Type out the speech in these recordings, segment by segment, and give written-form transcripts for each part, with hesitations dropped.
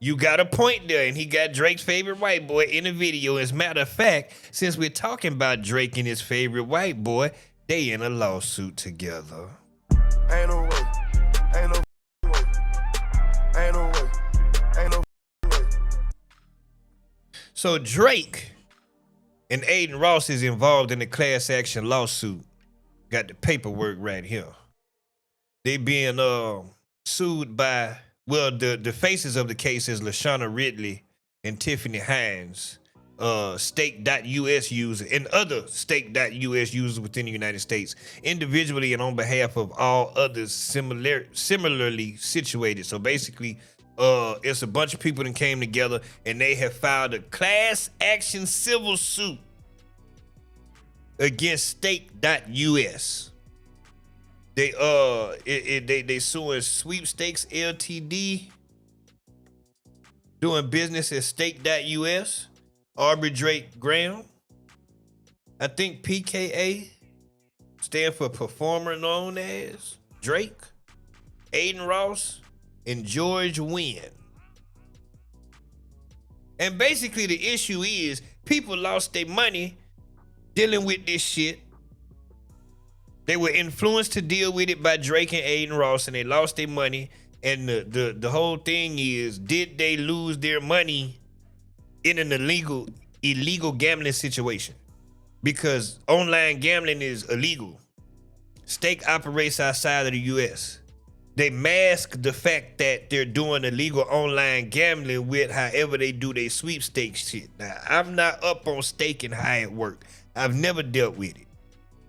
You got a point there, and he got Drake's favorite white boy in the video. As a matter of fact, since we're talking about Drake and his favorite white boy, they in a lawsuit together. Ain't no way. Ain't no way. Ain't no way. Ain't no way. So Drake and Adin Ross is involved in the class action lawsuit. Got the paperwork right here. They being sued by, well, the faces of the case is Lashana Ridley and Tiffany Hines, Stake.us user and other Stake.us users within the United States, individually and on behalf of all others similarly situated. So basically, it's a bunch of people that came together and they have filed a class action civil suit against Stake.us. They suing Sweepstakes Ltd, doing business at Stake.us, Aubrey Drake Graham. I think PKA stand for performer known as Drake, Adin Ross, and George Wynn. And basically the issue is people lost their money dealing with this shit. They were influenced to deal with it by Drake and Adin Ross, and they lost their money. And the whole thing is, did they lose their money in an illegal gambling situation? Because online gambling is illegal. Stake operates outside of the US. They mask the fact that they're doing illegal online gambling with however they do their sweepstakes shit. Now, I'm not up on Stake and how it works. I've never dealt with it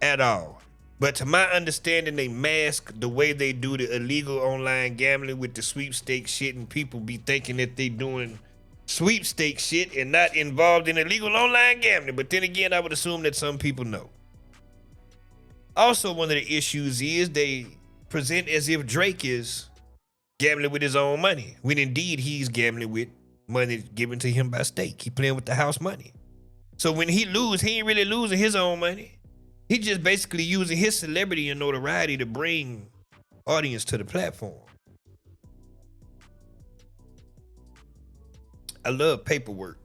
at all. But to my understanding, they mask the way they do the illegal online gambling with the sweepstakes shit, and people be thinking that they doing sweepstakes shit and not involved in illegal online gambling. But then again, I would assume that some people know. Also, one of the issues is they present as if Drake is gambling with his own money, when indeed he's gambling with money given to him by Stake. He playing with the house money. So when he lose, he ain't really losing his own money. He just basically using his celebrity and notoriety to bring audience to the platform. I love paperwork.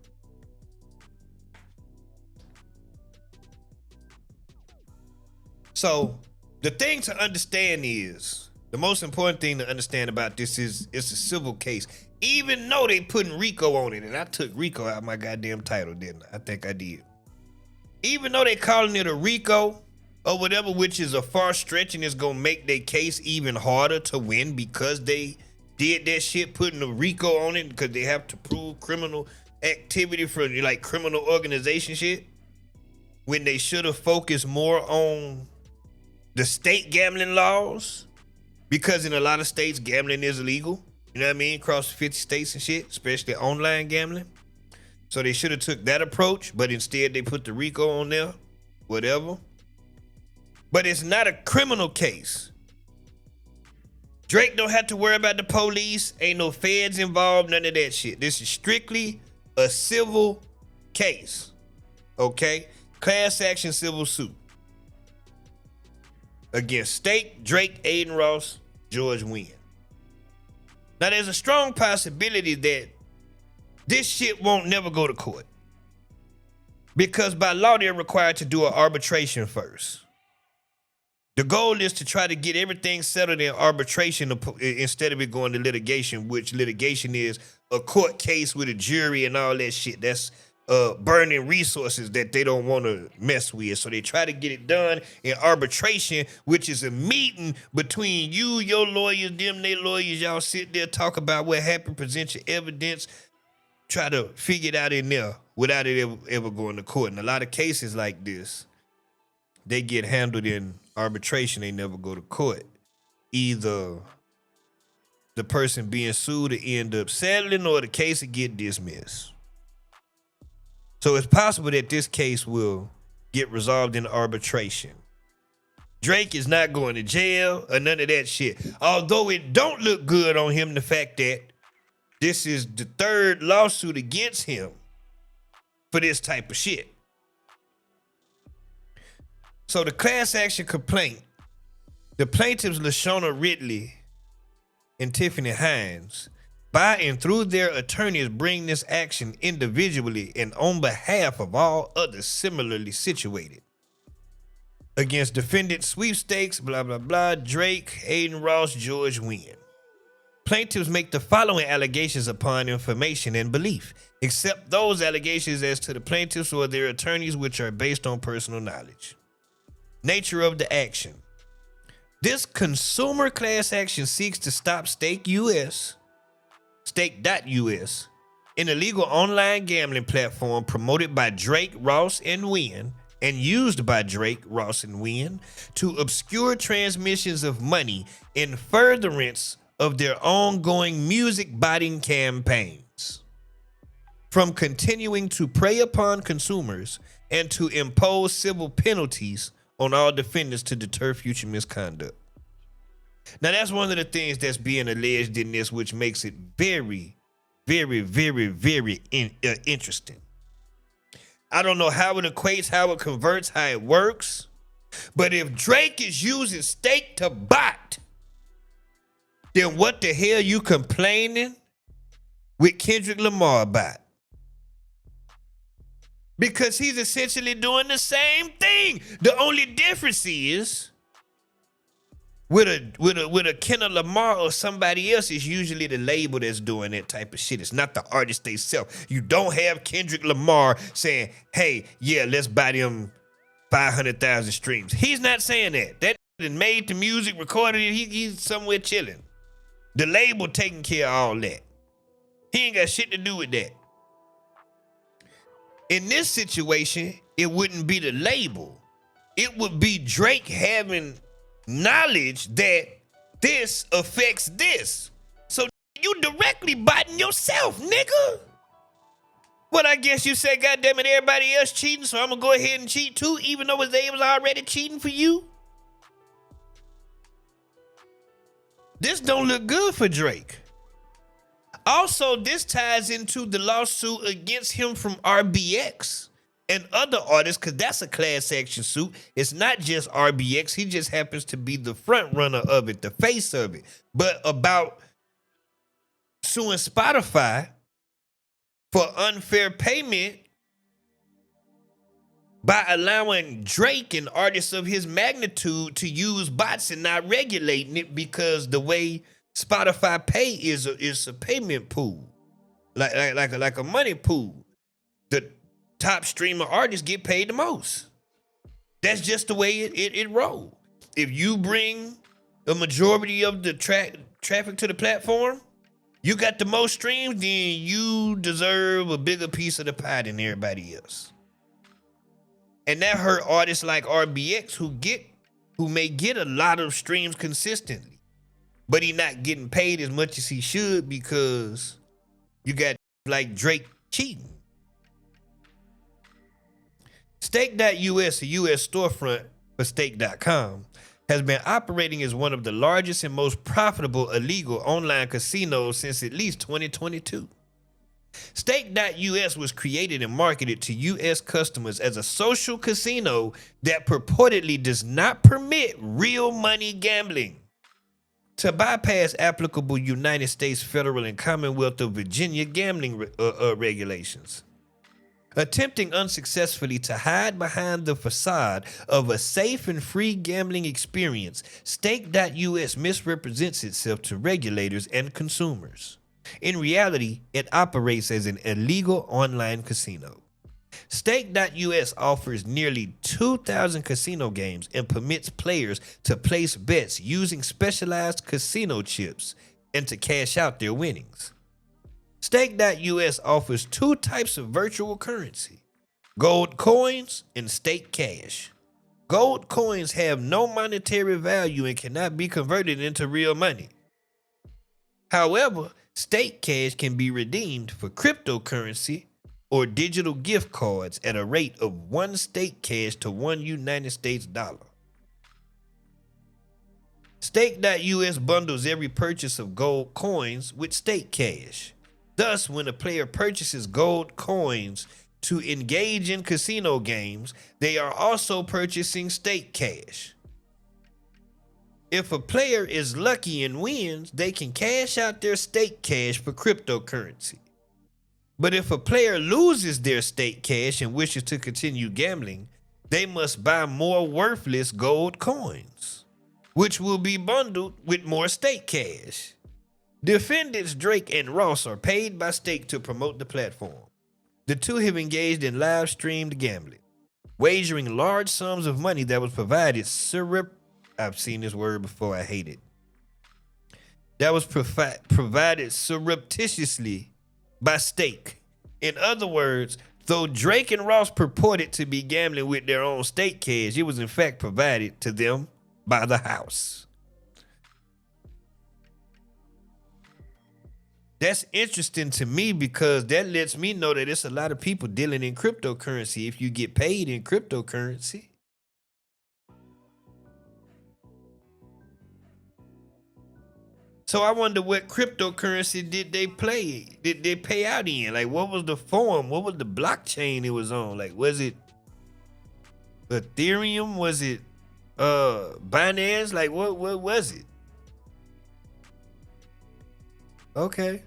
So the thing to understand is, the most important thing to understand about this is it's a civil case. Even though they putting Rico on it, and I took Rico out of my goddamn title, didn't I? I think I did. Even though they calling it a Rico or whatever, which is a far stretch and it's gonna make their case even harder to win because they did that shit, putting a Rico on it because they have to prove criminal activity for like criminal organization shit, when they should have focused more on the state gambling laws, because in a lot of states gambling is illegal. You know what I mean? Across 50 states and shit, especially online gambling. So they should have took that approach, but instead they put the Rico on there, whatever. But it's not a criminal case. Drake don't have to worry about the police. Ain't no feds involved, none of that shit. This is strictly a civil case, okay? Class action civil suit against Stake, Drake, Adin Ross, George Wynn. Now there's a strong possibility that this shit won't never go to court, because by law they're required to do an arbitration first. The goal is to try to get everything settled in arbitration instead of it going to litigation, which litigation is a court case with a jury and all that shit. That's burning resources that they don't want to mess with. So they try to get it done in arbitration, which is a meeting between you, your lawyers, them, their lawyers. Y'all sit there, talk about what happened, present your evidence, try to figure it out in there without it ever going to court. In a lot of cases like this, they get handled in arbitration. They never go to court. Either the person being sued will end up settling, or the case will get dismissed. So it's possible that this case will get resolved in arbitration. Drake is not going to jail or none of that shit. Although it don't look good on him, the fact that this is the third lawsuit against him for this type of shit. So the class action complaint, the plaintiffs Lashana Ridley and Tiffany Hines by and through their attorneys bring this action individually and on behalf of all others similarly situated. Against defendant sweepstakes, blah, blah, blah, Drake, Adin Ross, George Wynn. Plaintiffs make the following allegations upon information and belief, except those allegations as to the plaintiffs or their attorneys which are based on personal knowledge. Nature of the action. This consumer class action seeks to stop Stake.us, an illegal online gambling platform promoted by Drake, Ross, and Wynn, and used by Drake, Ross, and Wynn to obscure transmissions of money in furtherance of their ongoing music botting campaigns. From continuing to prey upon consumers and to impose civil penalties on all defendants to deter future misconduct. Now that's one of the things that's being alleged in this, which makes it very, very, very, very interesting. I don't know how it equates, how it converts, how it works, but if Drake is using Stake to bot, then what the hell you complaining with Kendrick Lamar about? Because he's essentially doing the same thing. The only difference is with a Kendrick Lamar or somebody else, is usually the label that's doing that type of shit. It's not the artist themselves. You don't have Kendrick Lamar saying, hey, yeah, let's buy them 500,000 streams. He's not saying that. That made the music, recorded it, he's somewhere chilling. The label taking care of all that. He ain't got shit to do with that. In this situation, it wouldn't be the label. It would be Drake having knowledge that this affects this. So you directly biting yourself, nigga. But I guess you say, goddamn it, everybody else cheating, so I'm gonna go ahead and cheat too, even though they was already cheating for you. This don't look good for Drake. Also, this ties into the lawsuit against him from RBX and other artists, because that's a class action suit. It's not just RBX. He just happens to be the front runner of it, the face of it. But about suing Spotify for unfair payment by allowing Drake and artists of his magnitude to use bots and not regulating it, because the way Spotify pay is a payment pool, like a money pool. The top streamer artists get paid the most. That's just the way it rolls. If you bring a majority of the traffic to the platform, you got the most streams, then you deserve a bigger piece of the pie than everybody else. And that hurt artists like RBX who may get a lot of streams consistently, but he not getting paid as much as he should because you got like Drake cheating. Stake.us, a US storefront for Stake.com, has been operating as one of the largest and most profitable illegal online casinos since at least 2022. Stake.us was created and marketed to US customers as a social casino that purportedly does not permit real money gambling. To bypass applicable United States federal and Commonwealth of Virginia gambling regulations. Attempting unsuccessfully to hide behind the facade of a safe and free gambling experience, Stake.us misrepresents itself to regulators and consumers. In reality, it operates as an illegal online casino. Stake.us offers nearly 2,000 casino games and permits players to place bets using specialized casino chips and to cash out their winnings. Stake.us offers two types of virtual currency: gold coins and stake cash. Gold coins have no monetary value and cannot be converted into real money. However, stake cash can be redeemed for cryptocurrency or digital gift cards at a rate of 1 stake cash to 1 United States dollar. Stake.us bundles every purchase of gold coins with stake cash. Thus, when a player purchases gold coins to engage in casino games, they are also purchasing stake cash. If a player is lucky and wins, they can cash out their stake cash for cryptocurrency. But if a player loses their stake cash and wishes to continue gambling, they must buy more worthless gold coins, which will be bundled with more stake cash. Defendants Drake and Ross are paid by Stake to promote the platform. The two have engaged in live streamed gambling, wagering large sums of money that was provided I've seen this word before, I hate it. That was provided surreptitiously by Stake. In other words, though Drake and Ross purported to be gambling with their own stake cash, it was in fact provided to them by the house. That's interesting to me because that lets me know that it's a lot of people dealing in cryptocurrency if you get paid in cryptocurrency. So I wonder what cryptocurrency did they pay out in? Like, what was the form? What was the blockchain it was on? Like, was it Ethereum? Was it Binance? Like, what was it? Okay.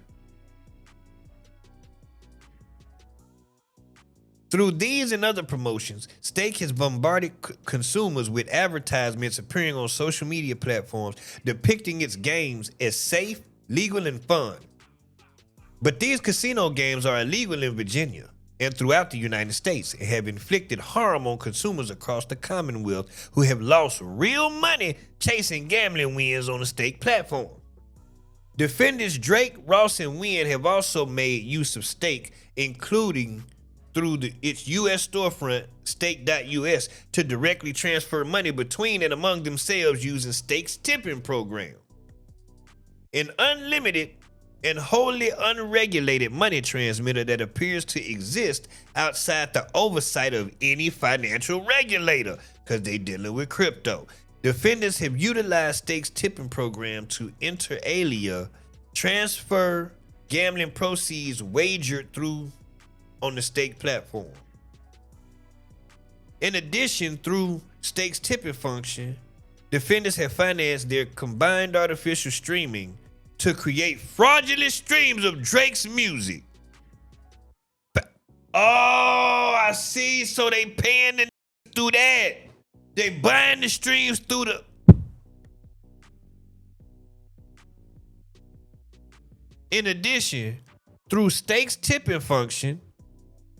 Through these and other promotions, Stake has bombarded consumers with advertisements appearing on social media platforms depicting its games as safe, legal, and fun. But these casino games are illegal in Virginia and throughout the United States and have inflicted harm on consumers across the Commonwealth who have lost real money chasing gambling wins on the Stake platform. Defendants Drake, Ross, and Wynn have also made use of Stake, including through its U.S. storefront, Stake.us, to directly transfer money between and among themselves using Stake's tipping program. An unlimited and wholly unregulated money transmitter that appears to exist outside the oversight of any financial regulator, because they dealing with crypto. Defendants have utilized Stake's tipping program to inter alia transfer gambling proceeds wagered through on the Stake platform. In addition, through Stake's tipping function, defendants have financed their combined artificial streaming to create fraudulent streams of Drake's music. Oh, I see. So they paying the through that. They buying the streams through the. In addition, through Stake's tipping function,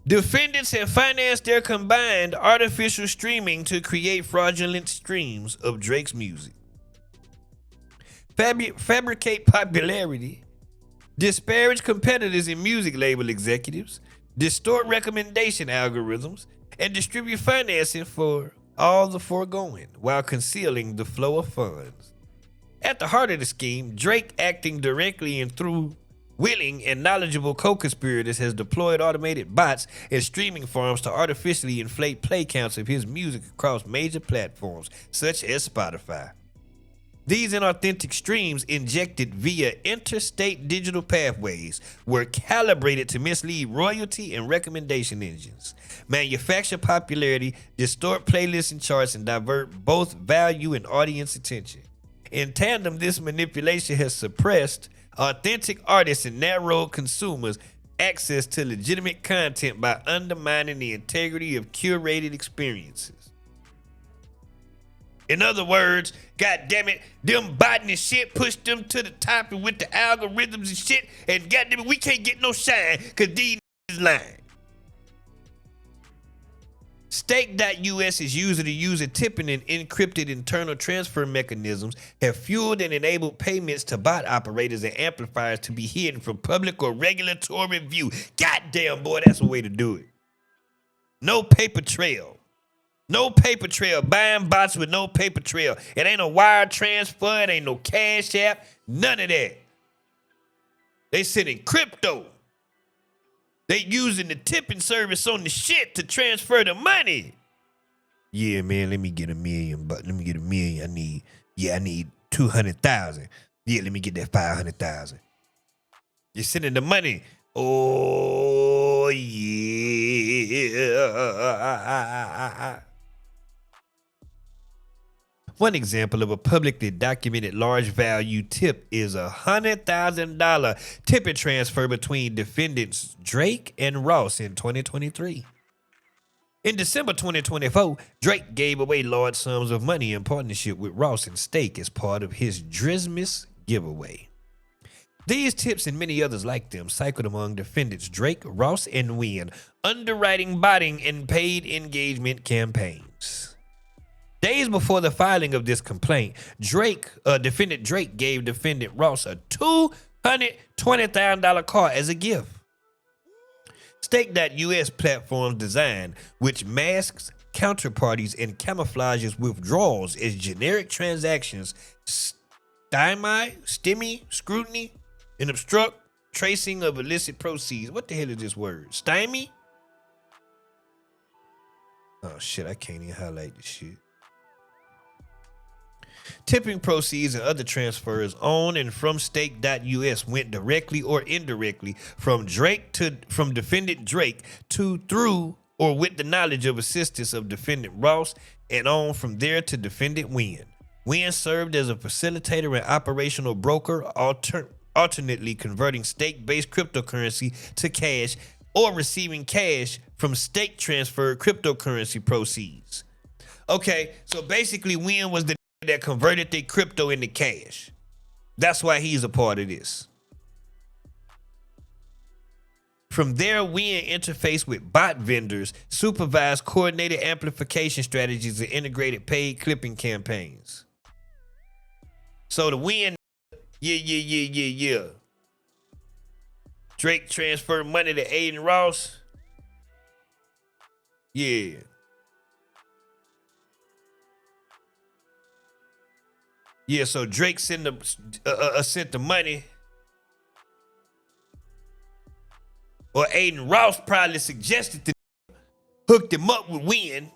defendants have financed their combined artificial streaming to create fraudulent streams of Drake's music. Fabricate popularity, disparage competitors and music label executives, distort recommendation algorithms, and distribute financing for all the foregoing while concealing the flow of funds. At the heart of the scheme, Drake, acting directly and through willing and knowledgeable co-conspirators, has deployed automated bots and streaming farms to artificially inflate play counts of his music across major platforms such as Spotify. These inauthentic streams, injected via interstate digital pathways, were calibrated to mislead royalty and recommendation engines, manufacture popularity, distort playlists and charts, and divert both value and audience attention. In tandem, this manipulation has suppressed authentic artists and narrowed consumers' access to legitimate content by undermining the integrity of curated experiences. In other words, goddammit, them botting and shit pushed them to the top and with the algorithms and shit, and goddammit, we can't get no shine because these is lying. Stake.us's user-to-user tipping and encrypted internal transfer mechanisms have fueled and enabled payments to bot operators and amplifiers to be hidden from public or regulatory view. Goddamn, boy, that's a way to do it. No paper trail. No paper trail. Buying bots with no paper trail. It ain't a wire transfer. It ain't no cash app. None of that. They sending crypto. They using the tipping service on the shit to transfer the money. Yeah, man, let me get $1 million. But let me get $1 million. I need 200,000. Yeah, let me get that 500,000. You're sending the money. Oh yeah. One example of a publicly documented large value tip is a $100,000 tippet transfer between defendants Drake and Ross in 2023. In December 2024, Drake gave away large sums of money in partnership with Ross and Steak as part of his Drizmas giveaway. These tips and many others like them cycled among defendants Drake, Ross, and Wynn, underwriting, botting, and paid engagement campaigns. Days before the filing of this complaint, defendant Drake gave defendant Ross a $220,000 car as a gift. Stake.us platform's design, which masks counterparties and camouflages withdrawals as generic transactions, stymie, scrutiny, and obstruct tracing of illicit proceeds. What the hell is this word? Stymie? Oh shit, I can't even highlight this shit. Tipping proceeds and other transfers on and from Stake.us went directly or indirectly from defendant Drake to, through, or with the knowledge of assistance of defendant Ross, and on from there to defendant Wynn. Wynn served as a facilitator and operational broker, alternately converting stake-based cryptocurrency to cash or receiving cash from stake-transferred cryptocurrency proceeds. Okay, so basically Wynn was the that converted their crypto into cash. That's why he's a part of this. From there, Wynn interfaced with bot vendors, supervised coordinated amplification strategies, and integrated paid clipping campaigns. So the Wynn, yeah. Drake transferred money to Adin Ross. Yeah. Yeah, so Drake sent the money. Or Adin Ross probably suggested to hooked him up with Wynn.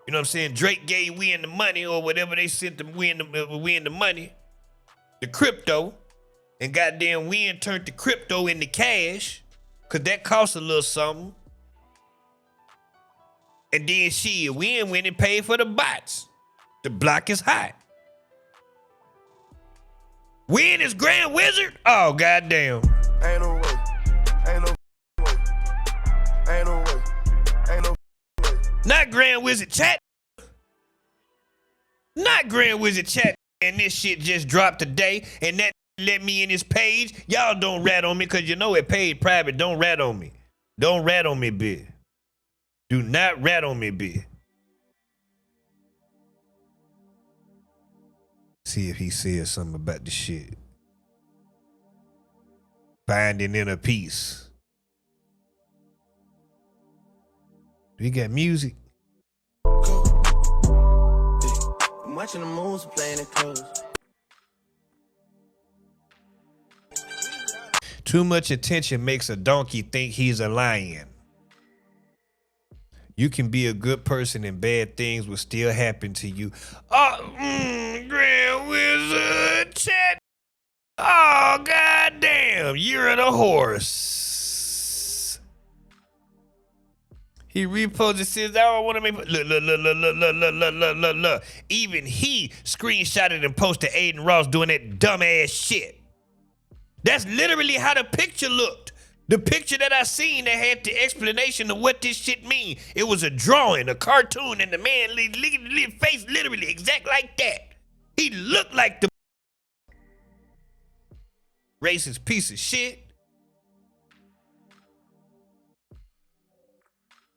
You know what I'm saying? Drake gave Wynn the money or whatever they sent them Wynn the money, the crypto, and goddamn Wynn turned the crypto into cash, cause that costs a little something. And then Wynn went and paid for the bots. The block is hot. Wynn is Grand Wizard? Oh, goddamn. Ain't no way. Ain't no way. Ain't no way. Ain't no way. Not Grand Wizard Chat. Not Grand Wizard Chat. And this shit just dropped today. And that let me in his page. Y'all don't rat on me because you know it paid private. Don't rat on me. Don't rat on me, bitch. Do not rat on me, bitch. See if he says something about the shit. Finding inner peace. Do you got music? I'm watching the moves playing it close. Too much attention makes a donkey think he's a lion. You can be a good person and bad things will still happen to you. Oh, Grand Wizard Chat. Oh, goddamn. You're the horse. He reposted, says, I don't want to make... Look. Even he screenshotted and posted Adin Ross doing that dumbass shit. That's literally how the picture looked. The picture that I seen that had the explanation of what this shit mean. It was a drawing, a cartoon, and the man face literally exact like that. He looked like the racist piece of shit.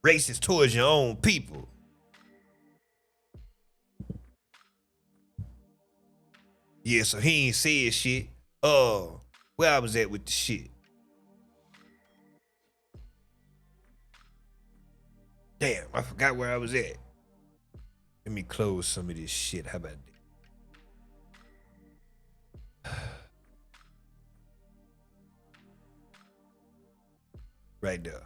Racist towards your own people. Yeah, so he ain't said shit. Where I was at with the shit. Damn, I forgot where I was at. Let me close some of this shit. How about that? Right there.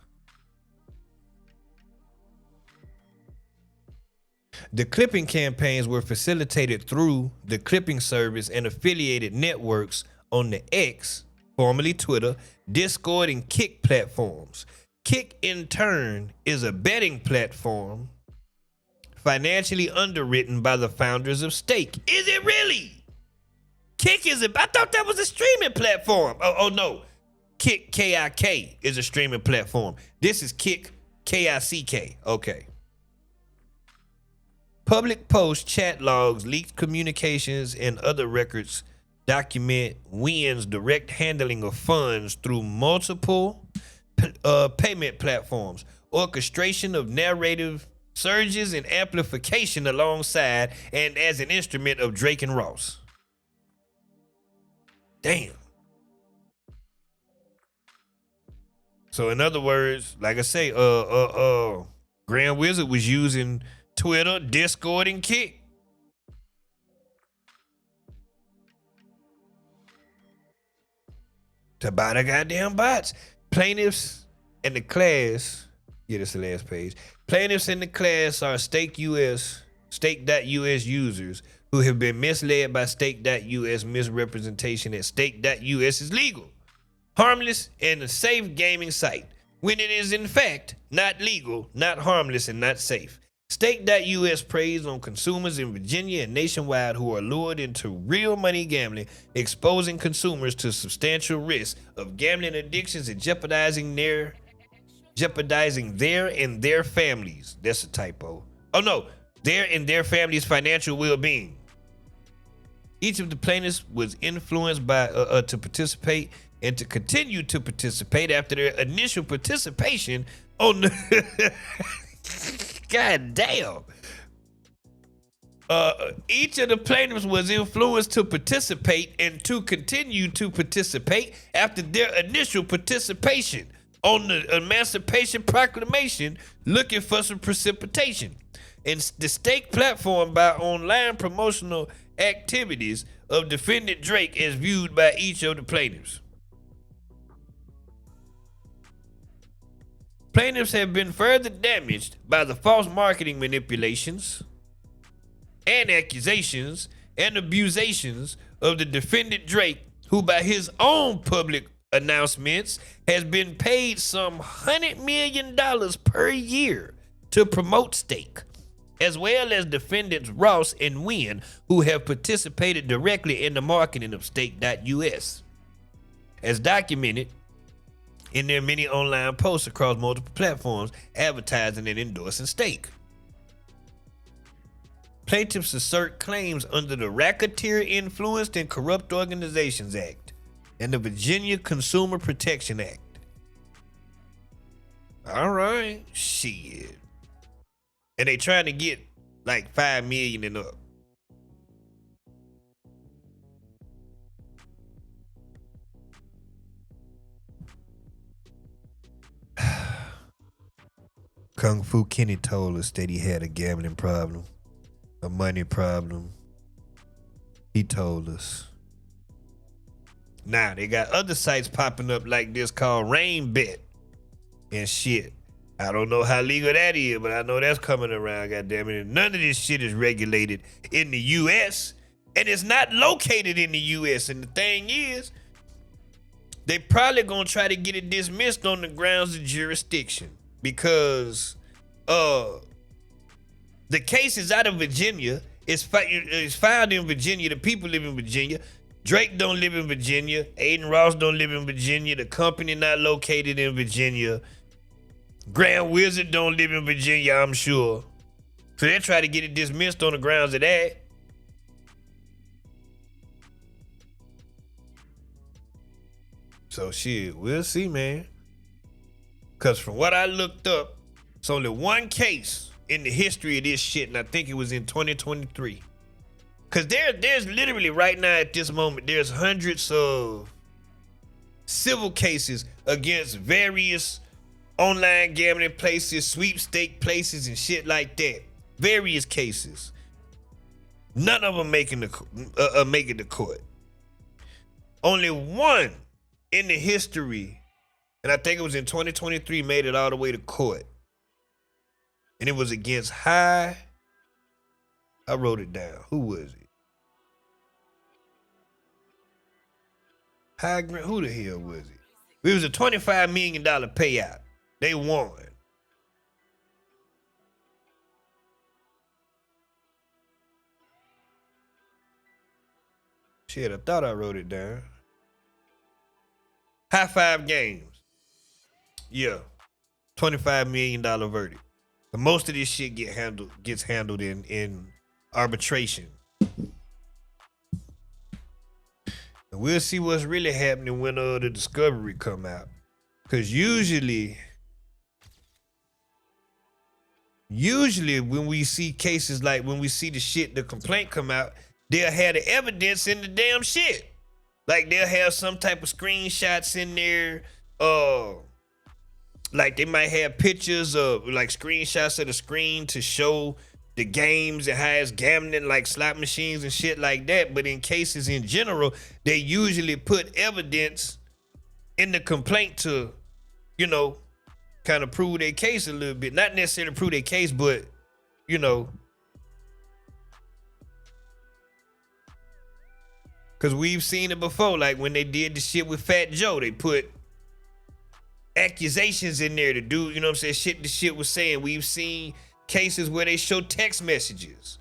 The clipping campaigns were facilitated through the clipping service and affiliated networks on the X, formerly Twitter, Discord, and Kick platforms. Kick, in turn, is a betting platform financially underwritten by the founders of Stake. Is it really? Kick is it? I thought that was a streaming platform. Oh no. Kick, K-I-K, is a streaming platform. This is Kick, K-I-C-K. Okay. Public posts, chat logs, leaked communications, and other records document Wynn's direct handling of funds through multiple payment platforms, orchestration of narrative surges, and amplification alongside and as an instrument of Drake and Ross. Damn. So in other words, like I say, Grand Wizard was using Twitter, Discord, and Kick. To buy the goddamn bots. Plaintiffs in the class, yeah, that's the last page. Plaintiffs in the class are Stake.us users who have been misled by Stake.us misrepresentation that Stake.us is legal, harmless, and a safe gaming site, when it is in fact not legal, not harmless, and not safe. Stake.us preys on consumers in Virginia and nationwide who are lured into real money gambling, exposing consumers to substantial risks of gambling addictions and jeopardizing their and their families. That's a typo. Oh no, their and their families' financial well-being. Each of the plaintiffs was influenced by to participate and to continue to participate after their initial participation on the God damn. Each of the plaintiffs was influenced to participate and to continue to participate after their initial participation on the Emancipation Proclamation, looking for some precipitation. And the Stake platform by online promotional activities of defendant Drake as viewed by each of the plaintiffs. Plaintiffs have been further damaged by the false marketing manipulations and accusations and abusations of the defendant Drake, who by his own public announcements has been paid some $100 million per year to promote Stake, as well as defendants Ross and Wynn, who have participated directly in the marketing of Stake.us, as documented in their many online posts across multiple platforms advertising and endorsing Stake. Plaintiffs assert claims under the Racketeer Influenced and Corrupt Organizations Act and the Virginia Consumer Protection Act. All right, shit. And they trying to get like $5 million and up. Kung Fu Kenny told us that he had a gambling problem, a money problem. He told us. Now, they got other sites popping up like this called Rain Bet and shit. I don't know how legal that is, but I know that's coming around, goddammit. And none of this shit is regulated in the U.S. and it's not located in the U.S. And the thing is, they probably gonna try to get it dismissed on the grounds of jurisdiction because the case is out of Virginia. It's filed in Virginia. The people live in Virginia. Drake don't live in Virginia. Adin Ross don't live in Virginia. The company not located in Virginia. Grand Wizard don't live in Virginia, I'm sure. So they try to get it dismissed on the grounds of that. So shit, we'll see, man. Cause from what I looked up, it's only one case in the history of this shit, and I think it was in 2023. Cause there's literally right now at this moment, there's hundreds of civil cases against various online gambling places, sweepstake places, and shit like that. Various cases. None of them making the court. Only one in the history, and I think it was in 2023, made it all the way to court. And it was against I wrote it down. Who was it? Who the hell was it? It was a $25 million payout. They won. Shit, I thought I wrote it down. High Five Games. Yeah. $25 million verdict. But most of this shit gets handled in arbitration. And we'll see what's really happening when the discovery come out. Cause usually when we see cases like when we see the complaint come out, they'll have the evidence in the damn shit. Like they'll have some type of screenshots in there. Like they might have pictures of like screenshots of the screen to show the games and how it's gambling, like slot machines and shit like that. But in cases in general, they usually put evidence in the complaint to, you know, kind of prove their case a little bit. Not necessarily prove their case, but, you know, because we've seen it before. Like when they did the shit with Fat Joe, they put accusations in there to do, you know what I'm saying, the shit was saying. We've seen cases where they show text messages.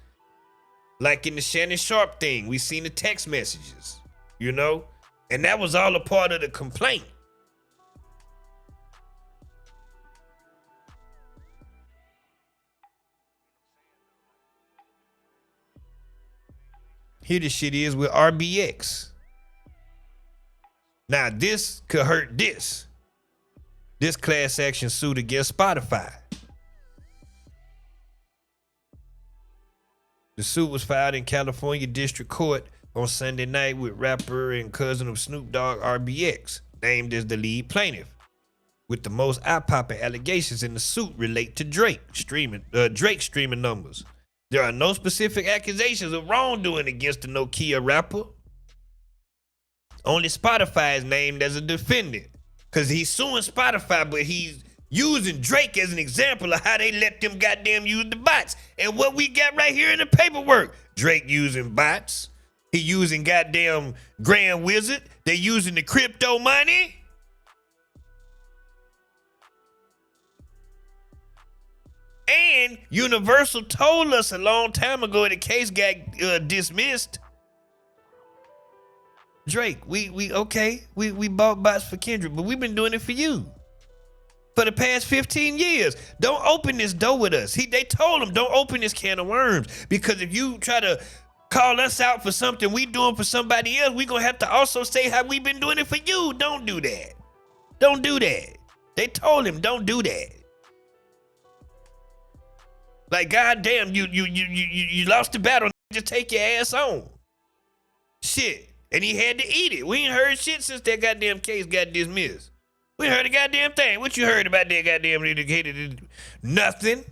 Like in the Shannon Sharp thing, we seen the text messages, you know? And that was all a part of the complaint. Here the shit is with RBX. Now this could hurt this class action suit against Spotify. The suit was filed in California District Court on Sunday night with rapper and cousin of Snoop Dogg RBX, named as the lead plaintiff, with the most eye-popping allegations in the suit relate to Drake streaming numbers. There are no specific accusations of wrongdoing against the Nokia rapper. Only Spotify is named as a defendant, because he's suing Spotify, but he's using Drake as an example of how they let them goddamn use the bots. And what we got right here in the paperwork, Drake using bots. He using goddamn Grand Wizard. They using the crypto money. And Universal told us a long time ago the case got dismissed. Drake, we bought bots for Kendrick, but we've been doing it for you for the past 15 years. Don't open this door with us. They told him don't open this can of worms, because if you try to call us out for something we doing for somebody else, we gonna have to also say how we been doing it for you. Don't do that. Don't do that. They told him don't do that. Like, goddamn, you lost the battle. Just take your ass on. Shit. And he had to eat it. We ain't heard shit since that goddamn case got dismissed. We ain't heard a goddamn thing. What you heard about that goddamn indicated? Nothing.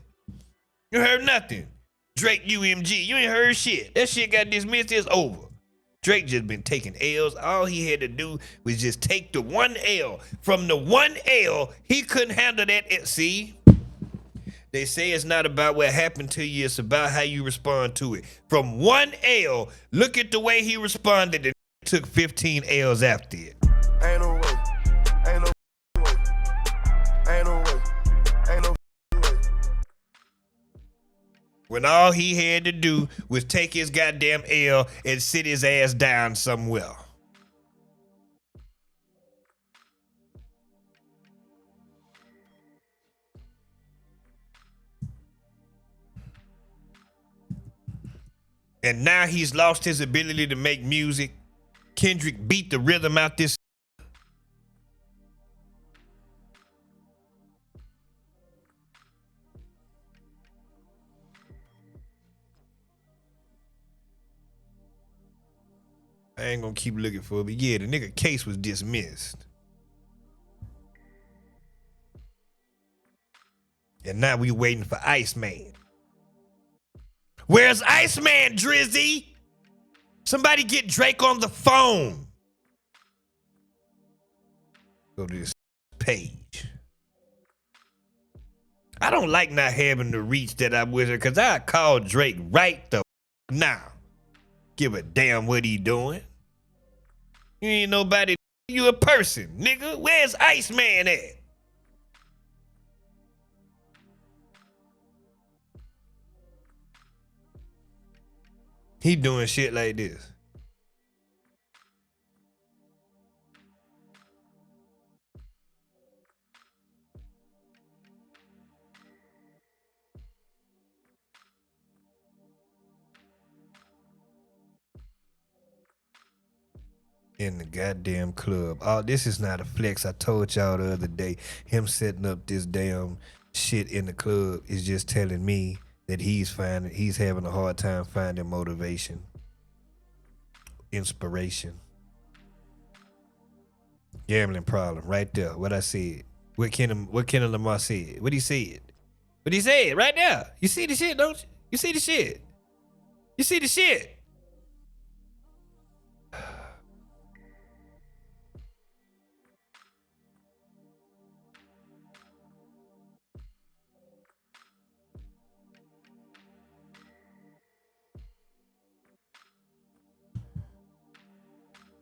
You heard nothing. Drake UMG. You ain't heard shit. That shit got dismissed. It's over. Drake just been taking L's. All he had to do was just take the one L. From the one L, he couldn't handle that. See? They say it's not about what happened to you, it's about how you respond to it. From one L, look at the way he responded and took 15 L's after it. Ain't no way. Ain't no way. Ain't no way. Ain't no way. When all he had to do was take his goddamn L and sit his ass down somewhere. And now he's lost his ability to make music. Kendrick beat the rhythm out this. I ain't gonna keep looking for it, but yeah, the nigga case was dismissed. And now we waiting for Iceman. Where's Iceman, Drizzy? Somebody get Drake on the phone. Go to this page. I don't like not having the reach that I wish, because I call Drake right the now. Give a damn what he doing. You ain't nobody. You a person, nigga. Where's Iceman at? He doing shit like this. in the goddamn club. Oh, this is not a flex. I told y'all the other day, him setting up this damn shit in the club is just telling me that he's having a hard time finding motivation, inspiration. Gambling problem right there. What I said. What Kendrick Lamar said. What he said. What he said right there. You see the shit, don't you? You see the shit. You see the shit.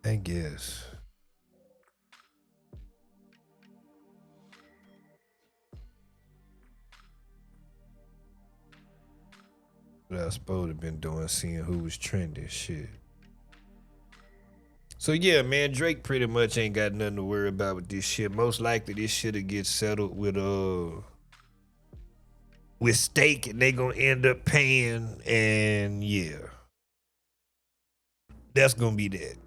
I guess. What I was supposed to have been doing, seeing who was trending shit. So yeah, man, Drake pretty much ain't got nothing to worry about with this shit. Most likely this shit'll get settled with Stake, and they gonna end up paying, and yeah. That's gonna be that.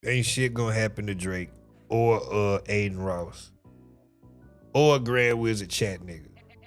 Ain't shit gonna happen to Drake or Adin Ross or Grand Wizard Chat nigga.